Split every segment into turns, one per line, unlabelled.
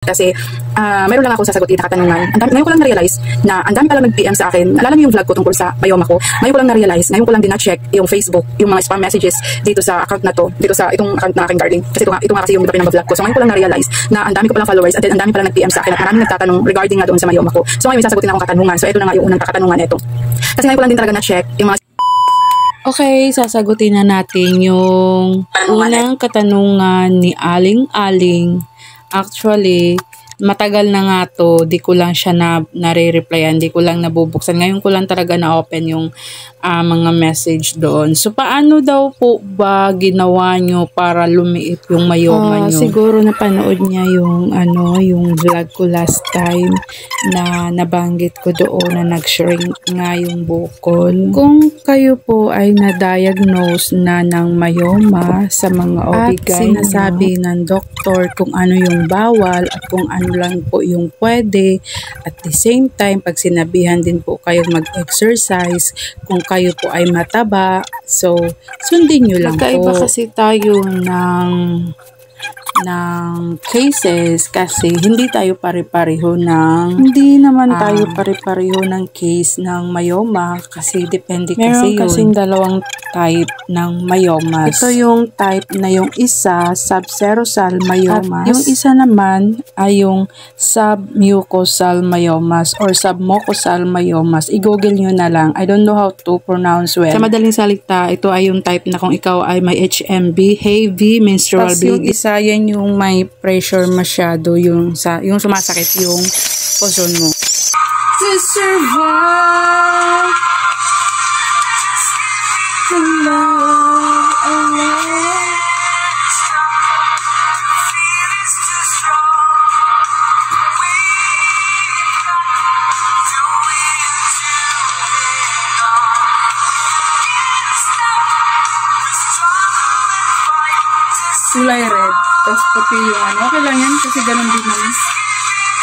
Kasi mayroon lang ako sasagutin na katanungan. Ngayon ko lang na-realize na ang dami palang nag-PM sa akin. Naalala niyo yung vlog ko tungkol sa myoma ko? Ngayon ko lang na-realize, ngayon ko lang din na-check yung Facebook, yung mga spam messages dito sa account na to, dito sa itong account na aking darling. Kasi ito nga kasi yung pinag-vlog ko. So ngayon ko lang na-realize na ang dami ko palang followers at ang dami palang nag-PM sa akin at maraming nagtatanong regarding nga doon sa myoma ko. So ngayon sasagutin akong katanungan. So ito na nga yung unang katanungan nito. Kasi ngayon ko lang din talaga na-check yung mga
Okay, sasagutin na natin yung unang katanungan ni Aling-Aling. Actually, matagal na nga to, di ko lang siya nare-replyan, di ko lang nabubuksan. Ngayon ko lang talaga na-open yung mga message doon. So, paano daw po ba ginawa nyo para lumiit yung myoma nyo? Siguro napanood niya yung, yung vlog ko last time na nabanggit ko doon na nag-shrink nga yung bukol. Kung kayo po ay na-diagnose na ng myoma sa mga OB-GYN at sinasabi ng doktor kung ano yung bawal at kung ano lang po yung pwede. At the same time, pag sinabihan din po kayo mag-exercise, kung kayo po ay mataba, so sundin nyo lang po. Magkaiba kasi tayo ng cases kasi hindi tayo pare-pareho hindi naman tayo pare-pareho ng case ng myoma kasi depende kasi yun. Meron kasing dalawang type ng myomas. Ito yung type na yung isa subserosal myomas. At yung isa naman ay yung submucosal myomas or submucosal myomas. I-google nyo na lang. I don't know how to pronounce well. Sa madaling salita, ito ay yung type na kung ikaw ay may HMB, heavy menstrual bleeding. Yung isa yan yung may pressure masyado, yung sumasakit yung puson mo. To survive the love alone. Kulay red, tapos puti yung okay lang yan kasi ganun din naman.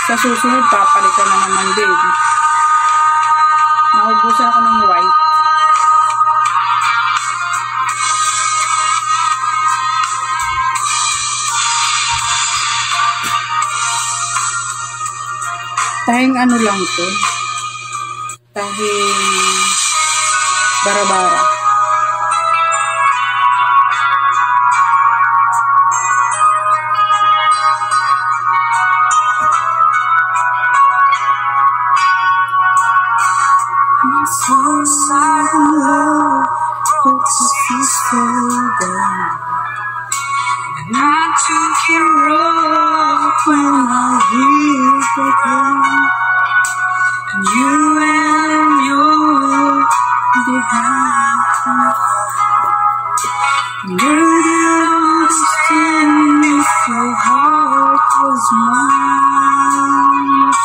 Sa susunod, papalitan na naman din. Naubusan ako ng white. Tahing lang to. Tahing bara-bara. Not to hero when I hear the gun, and you and your behind. You didn't understand me, your heart was mine.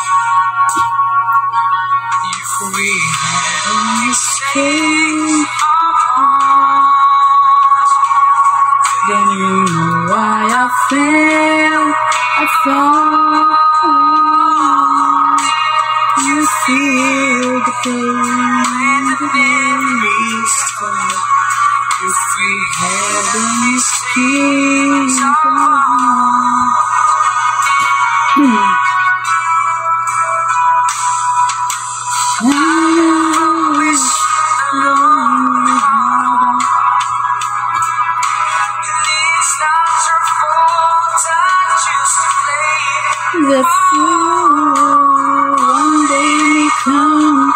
If we had only stayed apart, then you know why I felt. You feel the pain and the memories start. If we had only stayed apart. The fool one day may come,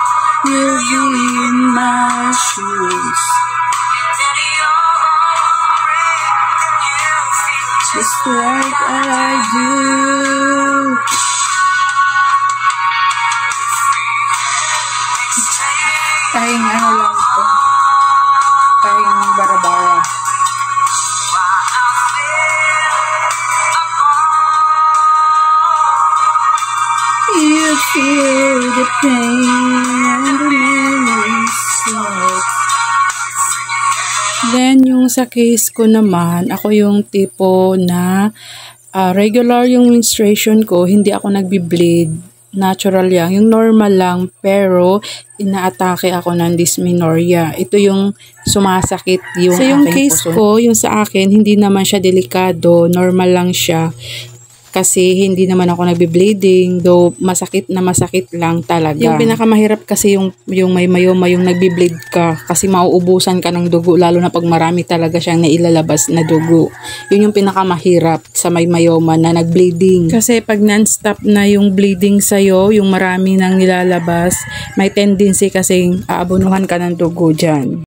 you'll be in my shoes. Just like I do. Tahing lang to. Tahing bara-bara. You feel the pain and the memories of. Then, yung sa case ko naman, ako yung tipo na regular yung menstruation ko, hindi ako nagbi-bleed. Natural lang, yung normal lang, pero inaatake ako ng dysmenorrhea. Ito yung sumasakit yung aking puso. So yung case ko, yung sa akin, hindi naman siya delikado, normal lang siya. kasi hindi naman ako nagbi-bleeding, though masakit na masakit lang talaga. Yung pinakamahirap kasi yung may mayoma, yung nagbi-bleed ka kasi mauubusan ka ng dugo, lalo na pag marami talaga siyang nailalabas na dugo. Yun yung pinakamahirap sa may mayoma na nag-bleeding. Kasi pag non-stop na yung bleeding sa'yo, yung marami nang nilalabas, may tendency kasing aabunuhan ka ng dugo dyan.